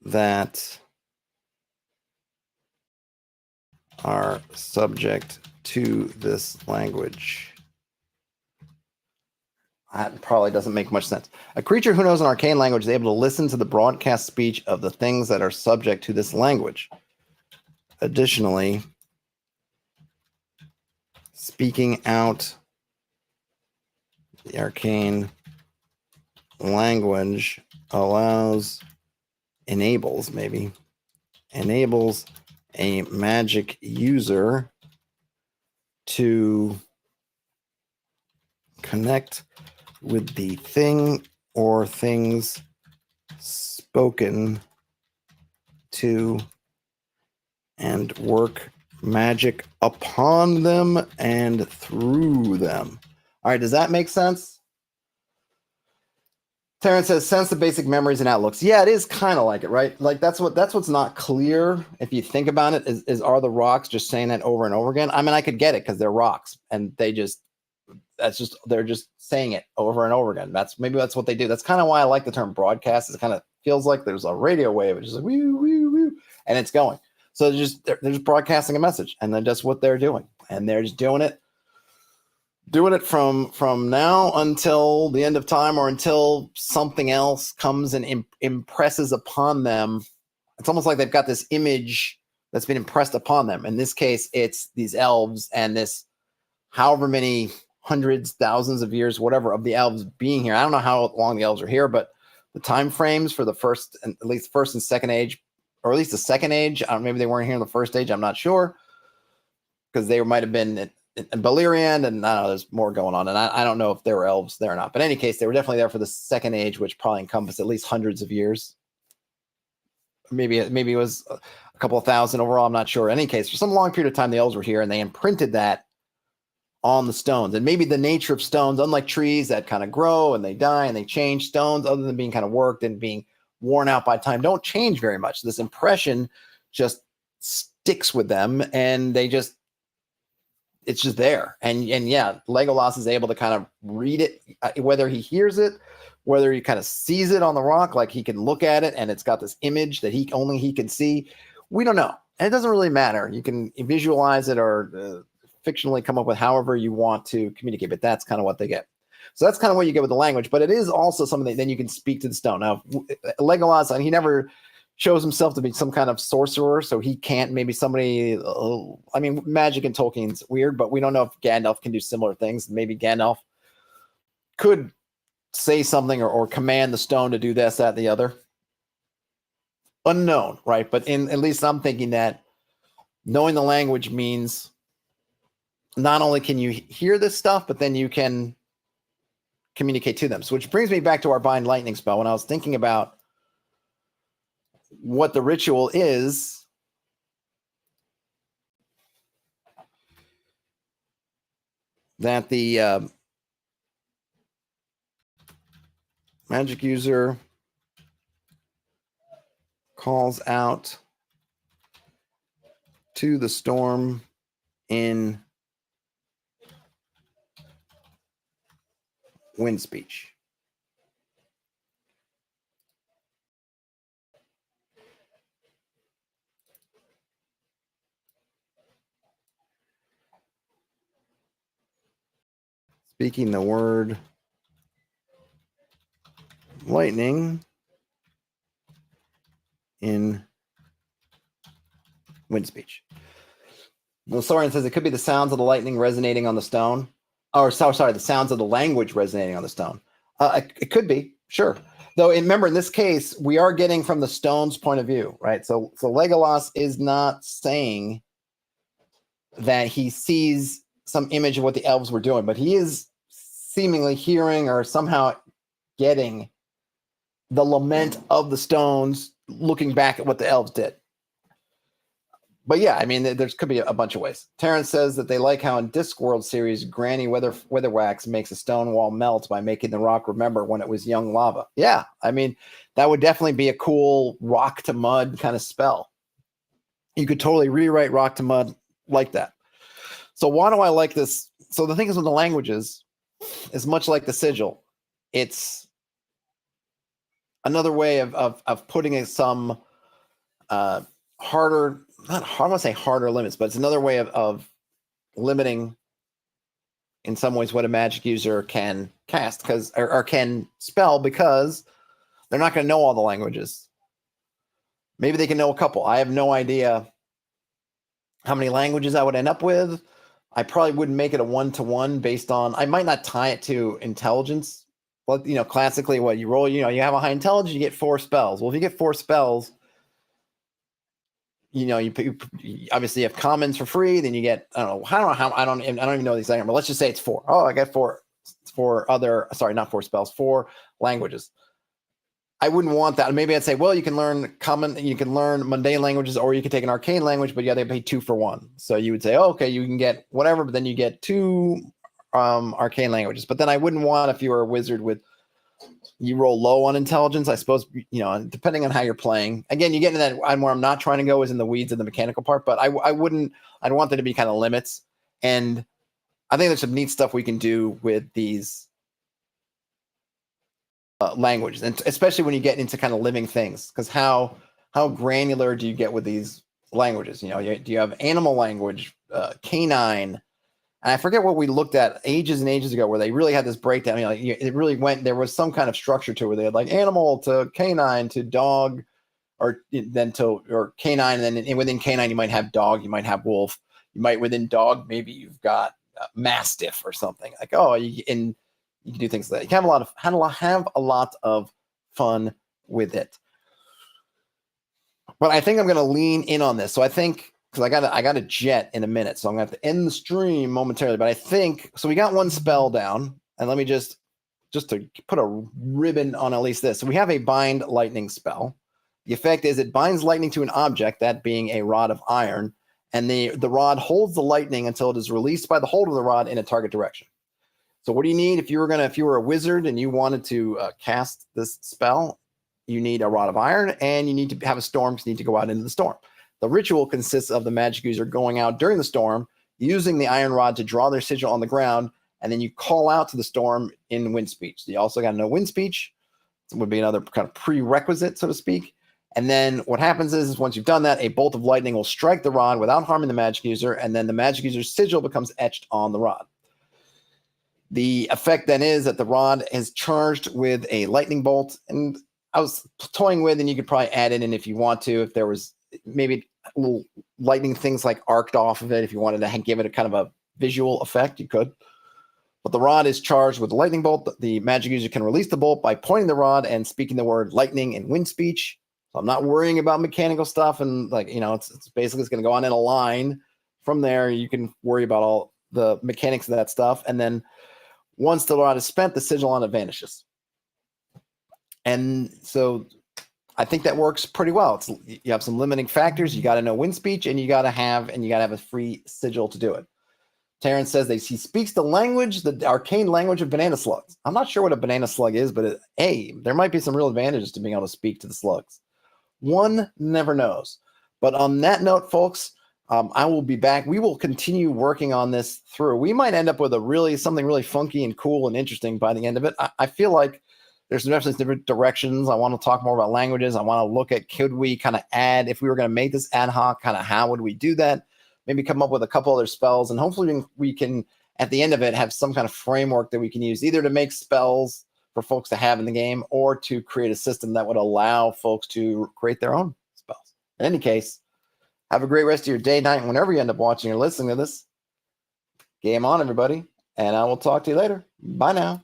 that are subject to this language. That probably doesn't make much sense. A creature who knows an arcane language is able to listen to the broadcast speech of the things that are subject to this language. Additionally, speaking out the arcane language enables a magic user to connect with the thing or things spoken to and work magic upon them and through them. All right, does that make sense? Terrence says, sense the basic memories and outlooks. Yeah, it is kind of like it, right? Like that's what's not clear if you think about it is are the rocks just saying that over and over again? I mean, I could get it because they're rocks and they're just saying it over and over again. That's what they do. That's kind of why I like the term broadcast. It kind of feels like there's a radio wave. It's just like woo, woo, woo, and it's going. So they're just broadcasting a message, and then that's what they're doing. And they're just doing it from now until the end of time or until something else comes and impresses upon them. It's almost like they've got this image that's been impressed upon them. In this case, it's these elves and this however many hundreds, thousands of years, whatever, of the elves being here. I don't know how long the elves are here, but the time frames for the first and second age, or at least the second age, maybe they weren't here in the first age, I'm not sure, because they might have been in Beleriand, and I don't know, there's more going on, and I don't know if there were elves there or not, but in any case, they were definitely there for the second age, which probably encompassed at least hundreds of years. Maybe it was a couple of thousand overall, I'm not sure. In any case, for some long period of time, the elves were here, and they imprinted that on the stones. And maybe the nature of stones, unlike trees that kind of grow and they die and they change, stones, other than being kind of worked and being worn out by time, don't change very much. This impression just sticks with them, and it's just there. And yeah, Legolas is able to kind of read it, whether he hears it, whether he kind of sees it on the rock, like he can look at it and it's got this image that only he can see. We don't know. And it doesn't really matter. You can visualize it or fictionally come up with however you want to communicate, but that's kind of what they get. So that's kind of what you get with the language, but it is also something that then you can speak to the stone. Now, Legolas, he never shows himself to be some kind of sorcerer, so he can't. Maybe somebody, magic in Tolkien's weird, but we don't know if Gandalf can do similar things. Maybe Gandalf could say something or command the stone to do this, that, the other. Unknown, right? But at least I'm thinking that knowing the language means not only can you hear this stuff, but then you can communicate to them. So which brings me back to our Bind Lightning spell. When I was thinking about what the ritual is, that the magic user calls out to the storm in wind speech. Speaking the word lightning in wind speech. Well, Soren says it could be the sounds of the lightning resonating on the stone. Or sorry, the sounds of the language resonating on the stone. It could be, sure. Though, remember, in this case, we are getting from the stone's point of view, right? So Legolas is not saying that he sees some image of what the elves were doing, but he is seemingly hearing or somehow getting the lament of the stones looking back at what the elves did. But yeah, I mean, there could be a bunch of ways. Terrence says that they like how in Discworld series, Granny Weatherwax makes a stone wall melt by making the rock remember when it was young lava. Yeah, I mean, that would definitely be a cool rock to mud kind of spell. You could totally rewrite rock to mud like that. So why do I like this? So the thing is with the languages, is much like the sigil. It's another way of putting in some harder, not hard, I want to say harder limits, but it's another way of limiting in some ways what a magic user can cast or can spell, because they're not going to know all the languages. Maybe they can know a couple. I have no idea how many languages I would end up with. I probably wouldn't make it a one-to-one based on, I might not tie it to intelligence. But, classically what you roll, you have a high intelligence, you get 4 spells. Well, if you get 4 spells, you obviously have commons for free, then you get, I don't even know the exact number. Let's just say it's 4. Oh, I got 4 not 4 spells, 4 languages. I wouldn't want that. Maybe I'd say, well, you can learn mundane languages, or you can take an arcane language, but they pay 2 for 1. So you would say, oh, okay, you can get whatever, but then you get 2 arcane languages. But then I wouldn't want, if you were a wizard with, you roll low on intelligence, I suppose, depending on how you're playing. Again, you get into that, where I'm not trying to go is in the weeds of the mechanical part, but I'd want there to be kind of limits. And I think there's some neat stuff we can do with these languages, and especially when you get into kind of living things, because how granular do you get with these languages? Do you have animal language, canine? And I forget what we looked at ages and ages ago, where they really had this breakdown. It really went, there was some kind of structure to it, where they had like animal to canine to dog, or canine, and then within canine you might have dog, you might have wolf, you might within dog maybe you've got mastiff or something like. And you can do things like that. You can have a lot of fun with it. But I think I'm going to lean in on this. So I think, because I got a jet in a minute, so I'm going to have to end the stream momentarily. But I think, so we got 1 spell down, and let me just to put a ribbon on at least this. So we have a bind lightning spell. The effect is it binds lightning to an object, that being a rod of iron, and the rod holds the lightning until it is released by the hold of the rod in a target direction. So what do you need if you were a wizard and you wanted to cast this spell? You need a rod of iron, and you need to have a storm, because you need to go out into the storm. The ritual consists of the magic user going out during the storm, using the iron rod to draw their sigil on the ground, and then you call out to the storm in wind speech. So you also got to know wind speech. It would be another kind of prerequisite, so to speak. And then what happens is once you've done that, a bolt of lightning will strike the rod without harming the magic user, and then the magic user's sigil becomes etched on the rod. The effect then is that the rod is charged with a lightning bolt, and I was toying with, and you could probably add it in if you want to, if there was maybe little lightning things like arced off of it. If you wanted to give it a kind of a visual effect, you could. But the rod is charged with a lightning bolt. The magic user can release the bolt by pointing the rod and speaking the word lightning in wind speech. So I'm not worrying about mechanical stuff, and it's basically going to go on in a line. From there, you can worry about all the mechanics of that stuff, and then once the rod is spent, the sigil on it vanishes. And so I think that works pretty well. You have some limiting factors. You got to know wind speech, and you got to have a free sigil to do it. Terrence says he speaks the language, the arcane language of banana slugs. I'm not sure what a banana slug is, but there might be some real advantages to being able to speak to the slugs. One never knows. But on that note, folks, I will be back. We will continue working on this through. We might end up with something really funky and cool and interesting by the end of it. I feel like there's definitely different directions. I want to talk more about languages. I want to look at, could we kind of add, if we were going to make this ad hoc, kind of how would we do that? Maybe come up with a couple other spells, and hopefully we can, at the end of it, have some kind of framework that we can use either to make spells for folks to have in the game or to create a system that would allow folks to create their own spells. In any case, have a great rest of your day, night, and whenever you end up watching or listening to this. Game on, everybody, and I will talk to you later. Bye now.